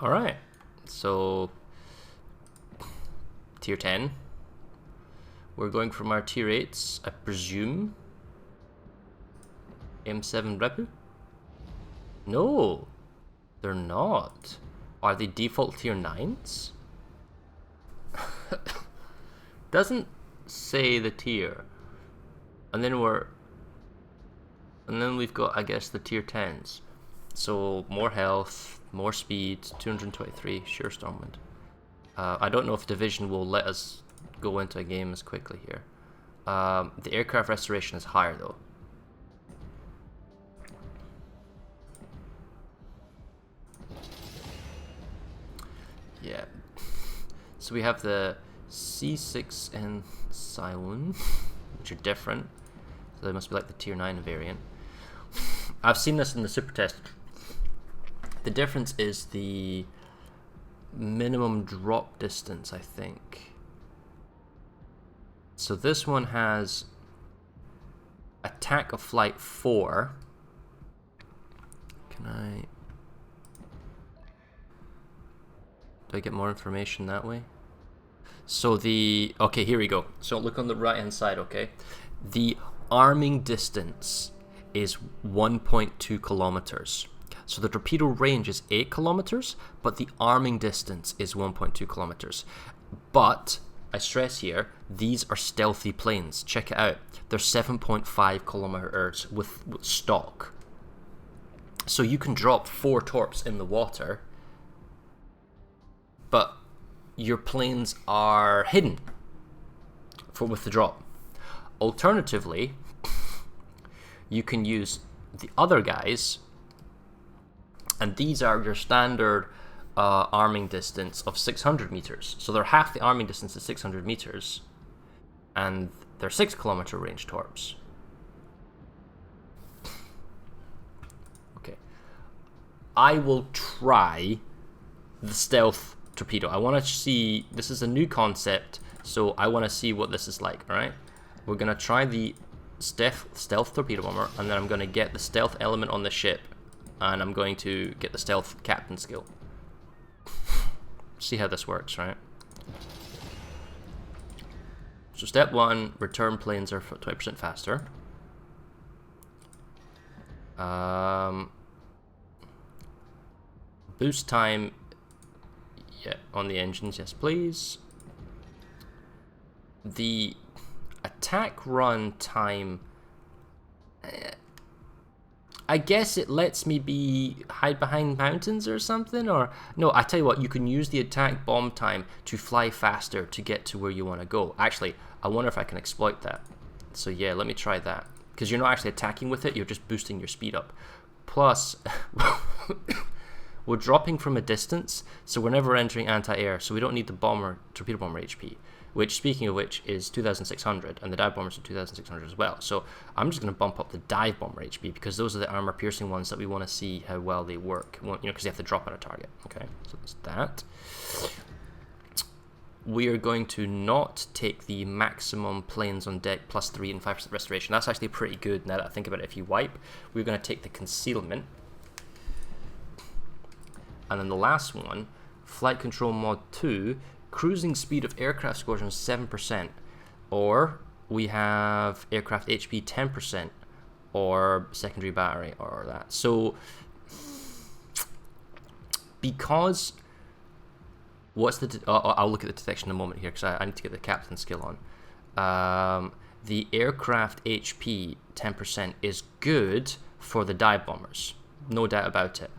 Alright, so tier 10. We're going from our tier 8s, I presume. M7 Repu? No, they're not. Are they default tier 9s? Doesn't say the tier. And then we've got, I guess, the tier 10s. So more health, more speed, 223, sure, Stormwind. I don't know if Division will let us go into a game as quickly here. The aircraft restoration is higher though. Yeah. So we have the C6 and Cylon, which are different. So they must be like the tier 9 variant. I've seen this in the super test. The difference is the minimum drop distance, I think. So this one has attack of flight 4. Do I get more information that way? So okay, here we go. So look on the right hand side, okay? The arming distance is 1.2 kilometers. So the torpedo range is 8 kilometers, but the arming distance is 1.2 kilometers. But, I stress here, these are stealthy planes. Check it out. They're 7.5 kilometers with stock. So you can drop 4 torps in the water, but your planes are hidden with the drop. Alternatively, you can use the other guys, and these are your standard arming distance of 600 meters. So they're half the arming distance at 600 meters, and they're 6 kilometer range torps. Okay. I will try the stealth torpedo. I want to see, this is a new concept, so I want to see what this is like, alright? We're going to try the stealth torpedo bomber, and then I'm going to get the stealth element on the ship, and I'm going to get the stealth captain skill. See how this works, right? So step 1, return planes are 20% faster. Boost time, yeah, on the engines, yes please. The attack run time, I guess it lets me hide behind mountains or something, or no, I tell you what, you can use the attack bomb time to fly faster to get to where you want to go. Actually, I wonder if I can exploit that. So yeah, let me try that, because you're not actually attacking with it, you're just boosting your speed up. Plus, we're dropping from a distance, so we're never entering anti-air, so we don't need the torpedo bomber HP. Which, speaking of which, is 2,600, and the dive bombers are 2,600 as well. So I'm just going to bump up the dive bomber HP, because those are the armor-piercing ones that we want to see how well they work, because they have to drop on a target. Okay, so that's that. We are going to not take the maximum planes on deck plus 3 and 5% restoration. That's actually pretty good now that I think about it. If you wipe, we're going to take the concealment. And then the last one, Flight Control Mod 2, cruising speed of aircraft squadron 7%, or we have aircraft HP 10%, or secondary battery, or that. So, because, I'll look at the detection in a moment here, because I need to get the captain skill on. The aircraft HP 10% is good for the dive bombers, no doubt about it,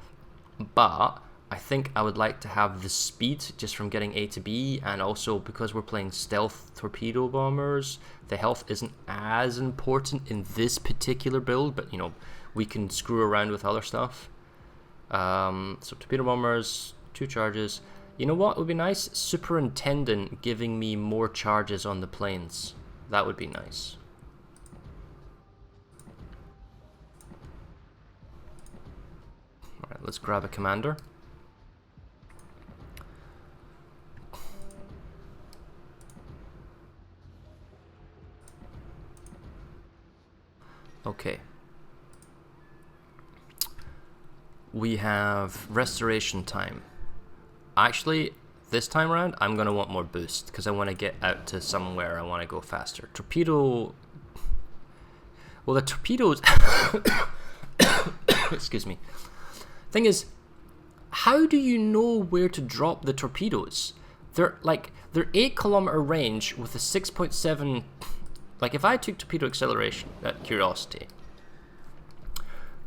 but I think I would like to have the speed just from getting A to B, and also because we're playing stealth torpedo bombers, the health isn't as important in this particular build, but we can screw around with other stuff. So torpedo bombers, 2 charges. You know what would be nice? Superintendent giving me more charges on the planes. That would be nice. Alright, let's grab a commander. Okay. We have restoration time. Actually, this time around, I'm going to want more boost because I want to get out to somewhere I want to go faster. Torpedo... Well, the torpedoes... Excuse me. Thing is, how do you know where to drop the torpedoes? They're 8-kilometer range with a 6.7... Like, if I took torpedo acceleration at Curiosity,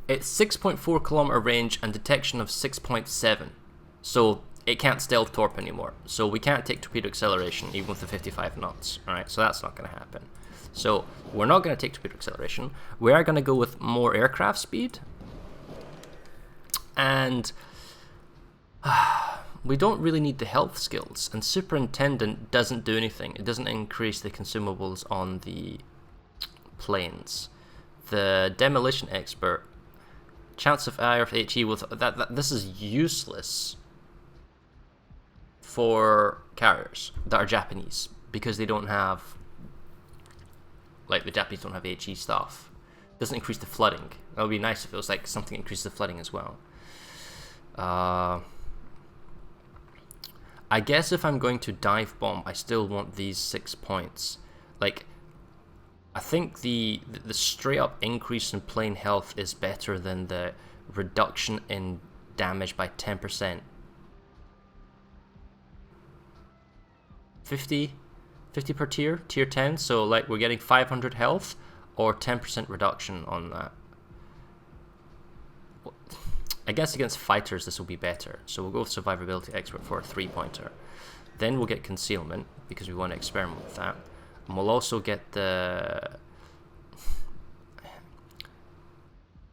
it's 6.4 kilometer range and detection of 6.7. So it can't stealth torp anymore. So we can't take torpedo acceleration even with the 55 knots. Alright, so that's not going to happen. So we're not going to take torpedo acceleration. We are going to go with more aircraft speed. And we don't really need the health skills. And Superintendent doesn't do anything. It doesn't increase the consumables on the planes. The Demolition Expert, chance of IRF-HE with this is useless for carriers that are Japanese because they don't have, like, the Japanese don't have HE stuff. Doesn't increase the flooding. That would be nice if it was like something that increases the flooding as well. I guess if I'm going to dive bomb, I still want these 6 points. Like, I think the straight up increase in plane health is better than the reduction in damage by 10%. 50 per tier, tier 10, so like we're getting 500 health or 10% reduction on that. I guess against fighters this will be better, so we'll go with survivability expert for a 3-pointer. Then we'll get concealment because we want to experiment with that, and we'll also get the,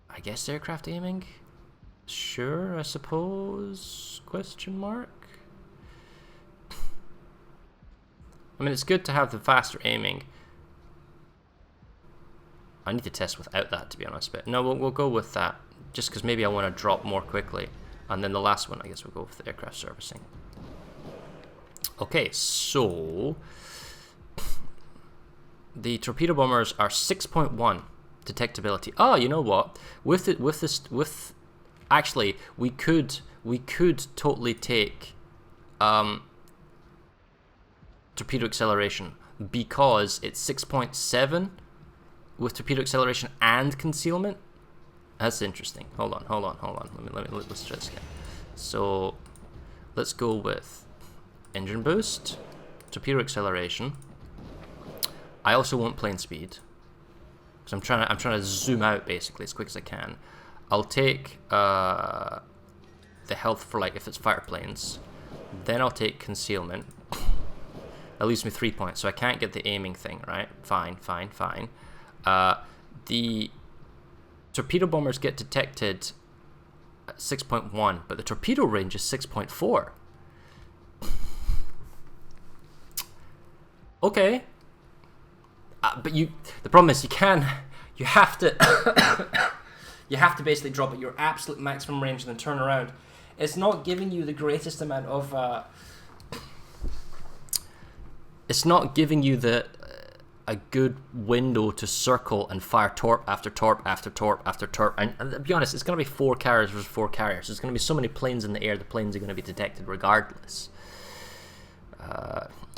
I guess, aircraft aiming. Sure, I suppose, question mark. I mean, it's good to have the faster aiming. I need to test without that, to be honest, but no, we'll go with that, just because maybe I want to drop more quickly. And then the last one, I guess we'll go with the aircraft servicing. Okay, so the torpedo bombers are 6.1 detectability. Oh, you know what? Actually, we could totally take torpedo acceleration because it's 6.7 with torpedo acceleration and concealment. That's interesting. Hold on. Let's try this again. So let's go with engine boost, torpedo acceleration. I also want plane speed because I'm trying to zoom out basically as quick as I can. I'll take the health for, like, if it's fighter planes. Then I'll take concealment. That leaves me 3 points, so I can't get the aiming thing, right? Fine. The torpedo bombers get detected at 6.1, but the torpedo range is 6.4. Okay. But the problem is you have to you have to basically drop at your absolute maximum range and then turn around. It's not giving you the greatest amount of it's not giving you a good window to circle and fire torp after torp after torp after torp. And to be honest, it's going to be 4 carriers versus 4 carriers. There's going to be so many planes in the air, the planes are going to be detected regardless.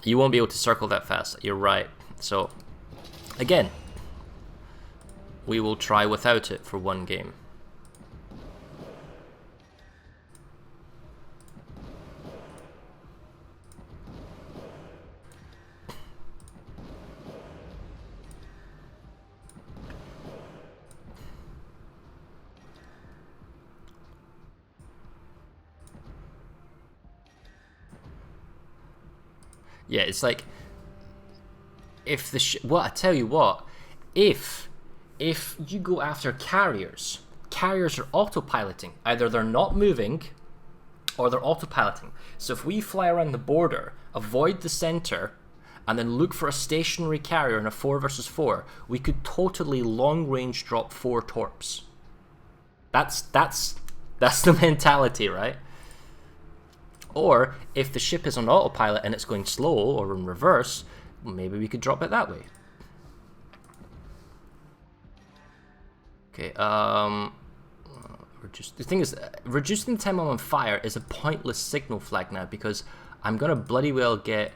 You won't be able to circle that fast. You're right. So, again, we will try without it for one game. Yeah, it's like if the well, I tell you what, if you go after carriers are autopiloting. Either they're not moving or they're autopiloting. So if we fly around the border, avoid the center, and then look for a stationary carrier in a 4 versus 4, we could totally long range drop 4 torps. That's the mentality, right? Or if the ship is on autopilot and it's going slow or in reverse, maybe we could drop it that way. Okay, The thing is, reducing the time I'm on fire is a pointless signal flag now because I'm gonna bloody well get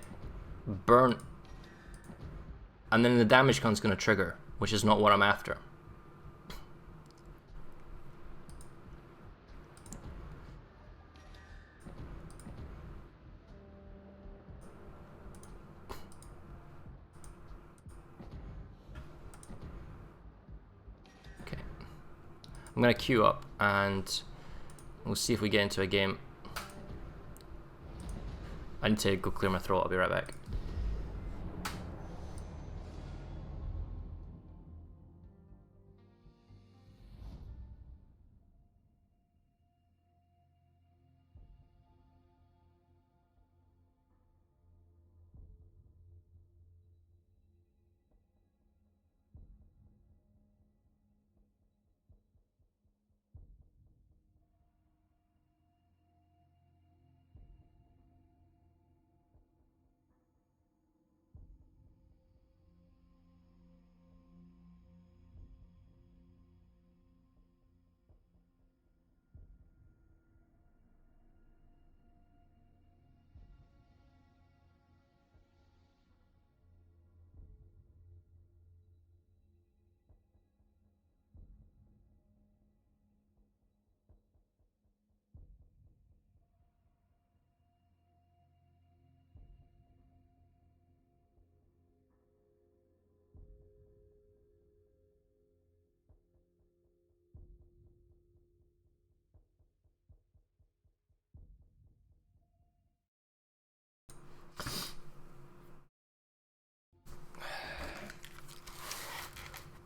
burnt, and then the damage gun's gonna trigger, which is not what I'm after. I'm going to queue up and we'll see if we get into a game. I need to go clear my throat, I'll be right back.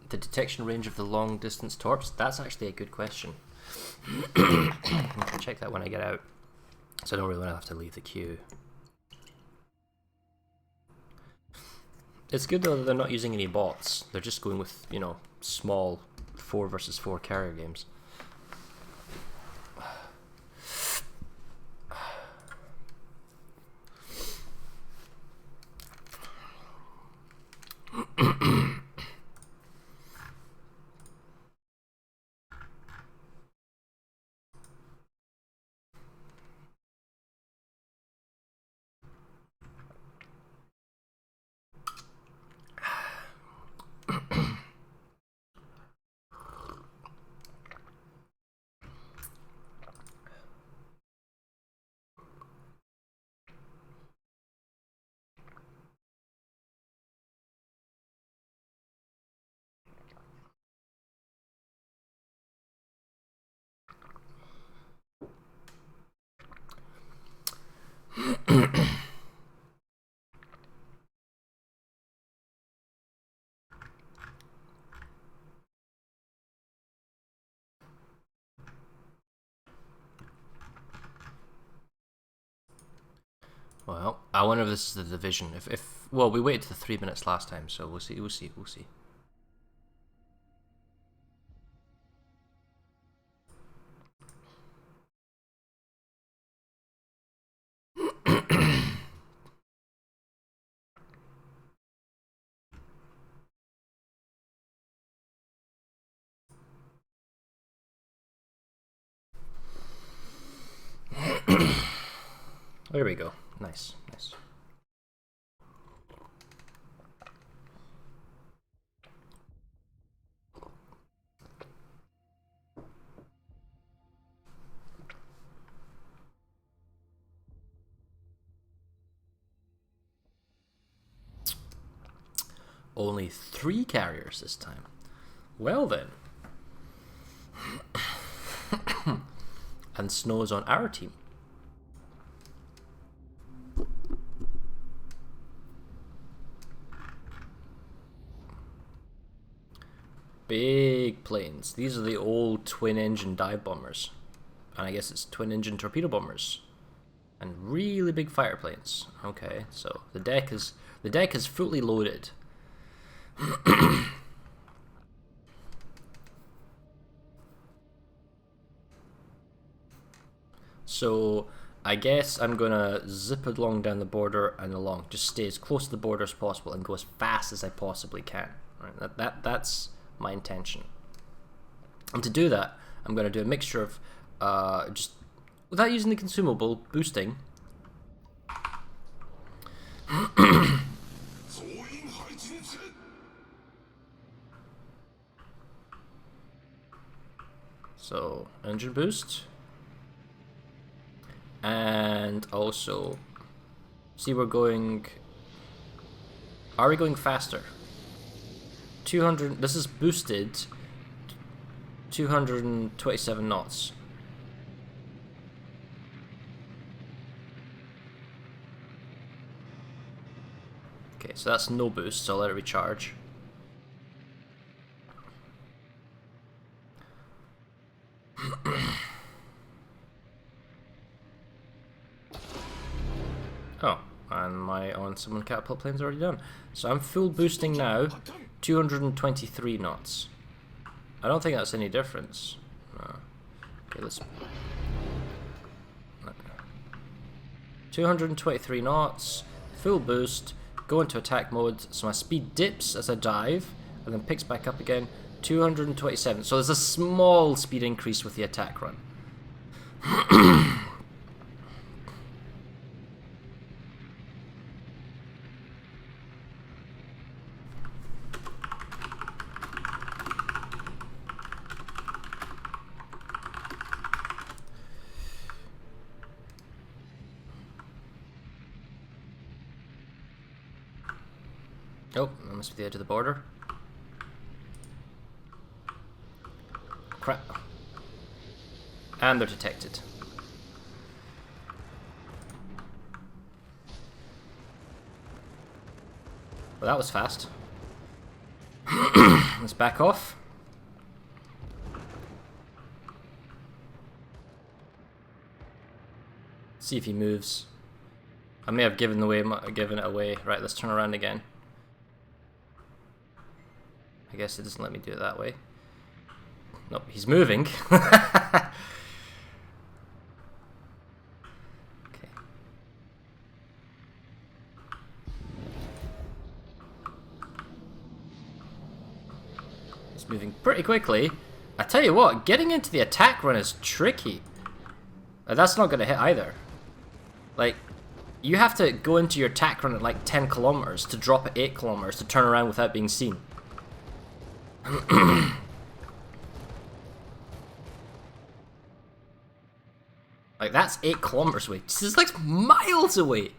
The detection range of the long distance torps? That's actually a good question. I can check that when I get out, so I don't really have to leave the queue. It's good though that they're not using any bots. They're just going with, you know, small 4 versus 4 carrier games. Well, I wonder if this is the division. Well, we waited to 3 minutes last time, so we'll see. There we go. Nice. Only 3 carriers this time. Well then. And Snow's on our team. Big planes. These are the old twin-engine dive bombers. And I guess it's twin-engine torpedo bombers. And really big fighter planes. Okay, so the deck is fully loaded. So I guess I'm gonna zip along down the border and along. Just stay as close to the border as possible and go as fast as I possibly can. Right? That's my intention. And to do that, I'm going to do a mixture of just without using the consumable boosting. So engine boost, and also see we're going. Are we going faster? 200. This is boosted. 227 knots. Okay, so that's no boost, so I'll let it recharge. Oh, and my on-summon catapult plane's already done. So I'm full boosting now, 223 knots. I don't think that's any difference. No. Okay, let's... 223 knots, full boost, go into attack mode, so my speed dips as I dive, and then picks back up again, 227. So there's a small speed increase with the attack run. Oh, that must be the edge of the border. Crap. And they're detected. Well, that was fast. Let's back off. See if he moves. I may have given it away. Right, let's turn around again. I guess it doesn't let me do it that way. Nope, he's moving. Okay. He's moving pretty quickly. I tell you what, getting into the attack run is tricky. That's not going to hit either. Like, you have to go into your attack run at like 10 kilometers to drop at 8 kilometers to turn around without being seen. Like, that's 8 kilometers away. This is like miles away.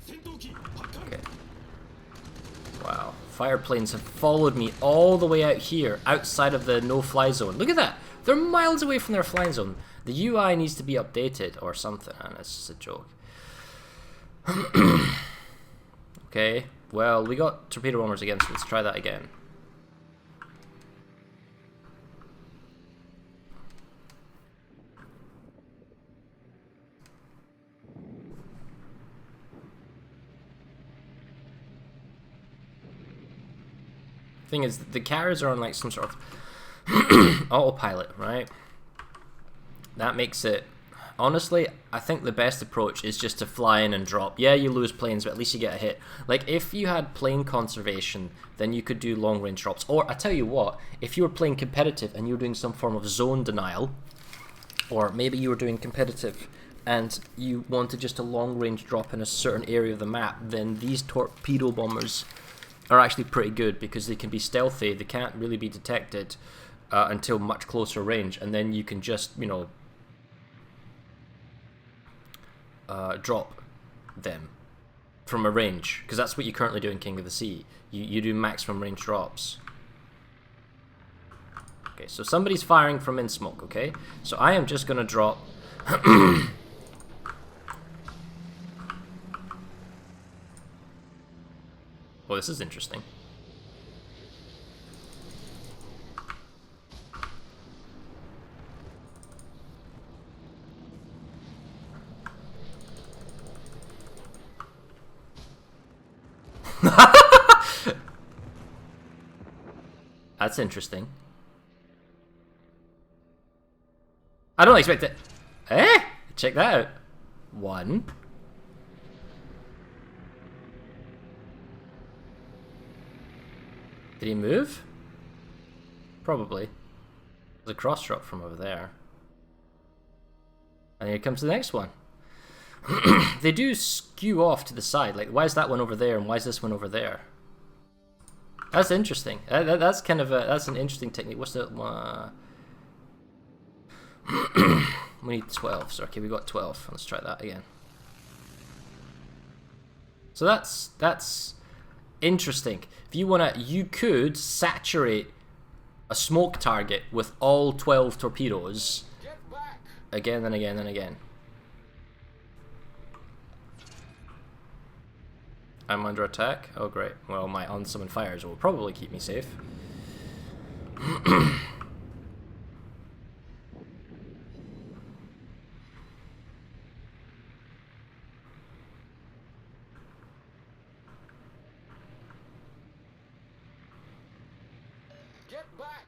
Okay. Wow. Fire planes have followed me all the way out here, outside of the no-fly zone. Look at that. They're miles away from their flying zone. The UI needs to be updated or something, and it's just a joke. Okay, well, we got torpedo bombers again, so let's try that again. Thing is, the carriers are on like some sort of autopilot, right? That makes it... Honestly, I think the best approach is just to fly in and drop. Yeah, you lose planes, but at least you get a hit. Like, if you had plane conservation, then you could do long-range drops. Or, I tell you what, if you were playing competitive and you were doing some form of zone denial, or maybe you were doing competitive and you wanted just a long-range drop in a certain area of the map, then these torpedo bombers are actually pretty good because they can be stealthy. They can't really be detected until much closer range, and then you can just, you know, drop them from a range, because that's what you currently do in King of the Sea. You do maximum range drops. Okay, so somebody's firing from in smoke, okay? So I am just going to drop... Well, this is interesting. That's interesting. I don't expect it. Eh? Check that out. 1. Did he move? Probably. There's a cross drop from over there. And here comes the next one. They do skew off to the side. Like, why is that one over there and why is this one over there? That's interesting. That's kind of that's an interesting technique. What's the we need 12. So okay, we got 12. Let's try that again. So that's interesting. If you wanna, you could saturate a smoke target with all 12 torpedoes again and again and again. I'm under attack? Oh great. Well, my unsummoned fires will probably keep me safe. Get back!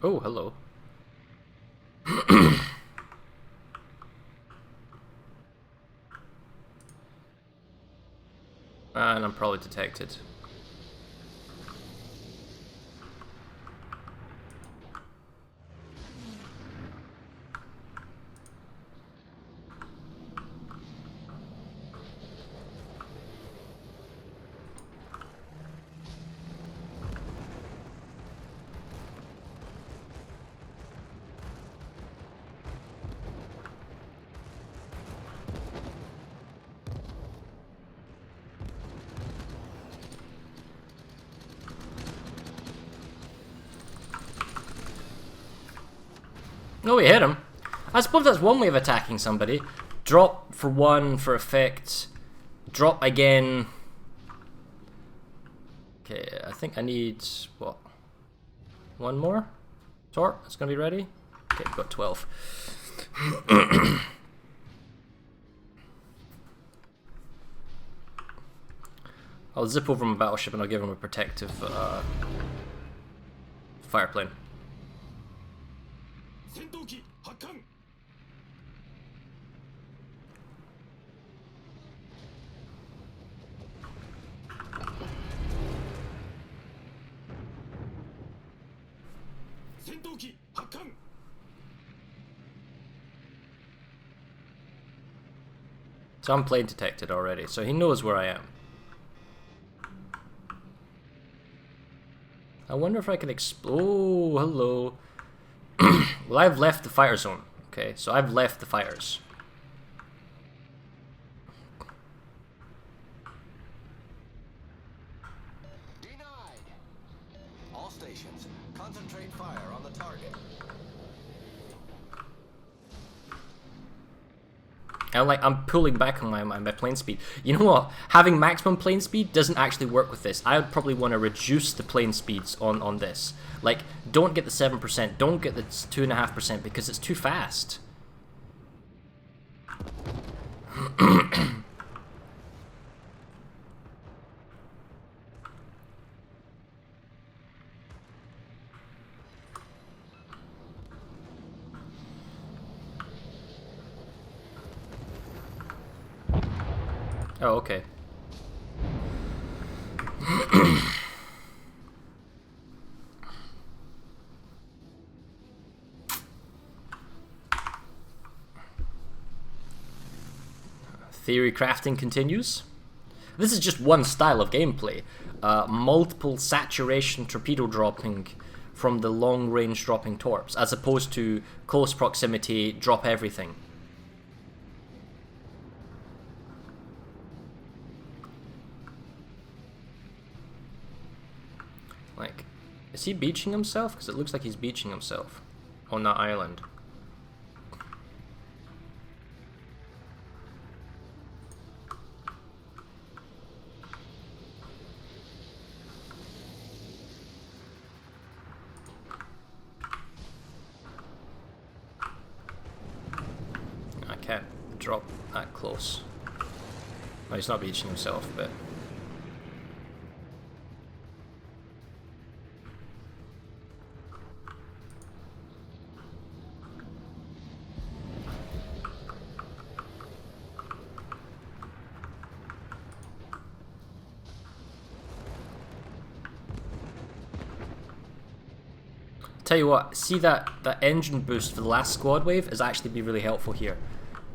Oh, hello. And I'm probably detected. No, we hit him. I suppose that's one way of attacking somebody. Drop for one for effect. Drop again. Okay, I think I need, what? One more? Torp, it's gonna be ready? Okay, we've got 12. I'll zip over my battleship and I'll give him a protective fire plane. So I'm plane detected already, so he knows where I am. I wonder if I can oh, hello. Well, I've left the fire zone. Okay, so I've left the fires. Denied. All stations, concentrate fire on the target. I'm pulling back on my plane speed. You know what? Having maximum plane speed doesn't actually work with this. I would probably want to reduce the plane speeds on this. Like, don't get the 7%, don't get the 2.5% because it's too fast. Oh, okay. Theory crafting continues. This is just one style of gameplay. Multiple saturation torpedo dropping from the long range dropping torps, as opposed to close proximity, drop everything. Like, is he beaching himself? Because it looks like he's beaching himself on that island. I can't drop that close. Well, he's not beaching himself, but... Tell you what, see that engine boost for the last squad wave is actually be really helpful here,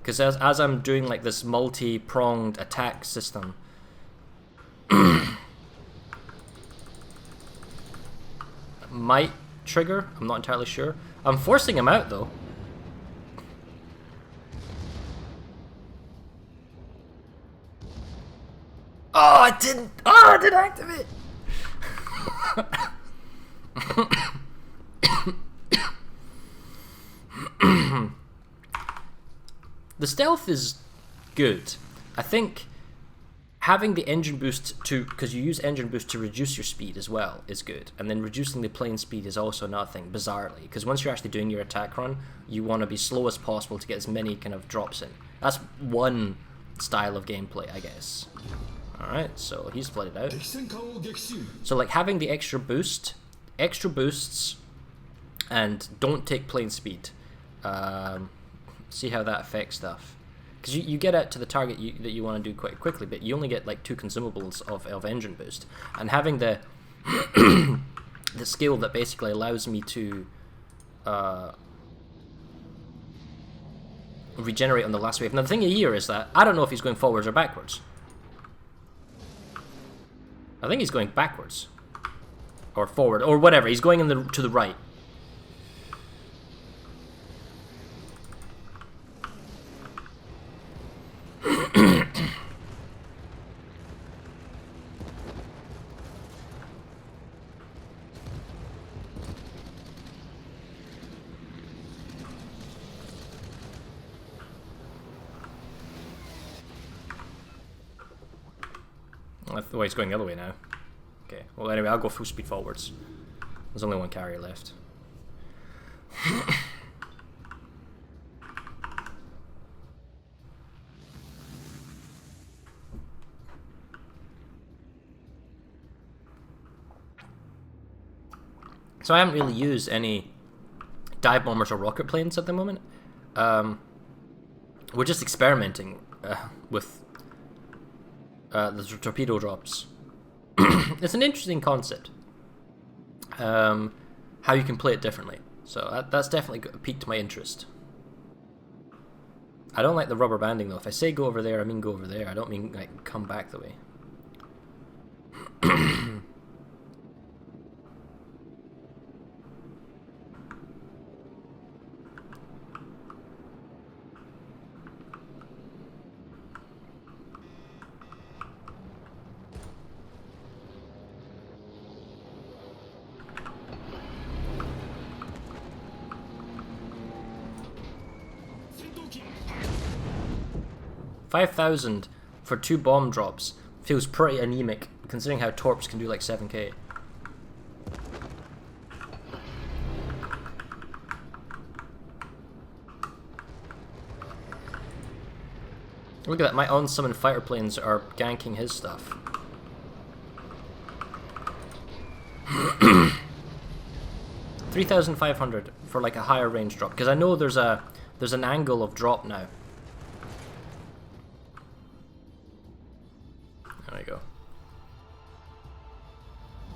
because as I'm doing like this multi-pronged attack system, might trigger. I'm not entirely sure. I'm forcing him out though. Oh, I didn't. Oh, I didn't activate. The stealth is good. I think having the engine boost because you use engine boost to reduce your speed as well is good, and then reducing the plane speed is also another thing, bizarrely, because once you're actually doing your attack run, you want to be slow as possible to get as many kind of drops in. That's one style of gameplay, I guess. Alright, so he's flooded out. So like having the extra boosts, and don't take plane speed. See how that affects stuff. Because you get out to the target that you want to do quite quickly, but you only get like 2 consumables of engine boost. And having the the skill that basically allows me to regenerate on the last wave. Now the thing here is that I don't know if he's going forwards or backwards. I think he's going backwards. Or forward, or whatever. He's going to the right. Oh, he's going the other way now. Okay, well anyway, I'll go full speed forwards. There's only one carrier left. So I haven't really used any dive bombers or rocket planes at the moment. We're just experimenting with the torpedo drops. It's an interesting concept. How you can play it differently. So that's definitely piqued my interest. I don't like the rubber banding though. If I say go over there, I mean go over there. I don't mean like come back the way. 5,000 for 2 bomb drops feels pretty anemic, considering how torps can do like 7k. Look at that, my unsummoned fighter planes are ganking his stuff. $3,500 for like a higher range drop, because I know there's an angle of drop now. There we go.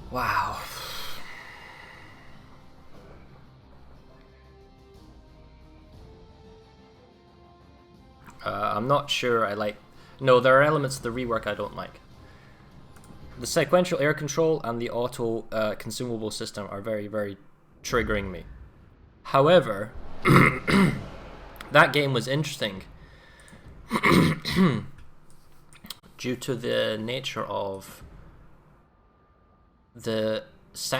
Wow. I'm not sure I like... No, there are elements of the rework I don't like. The sequential air control and the auto consumable system are very, very triggering me. However, that game was interesting due to the nature of the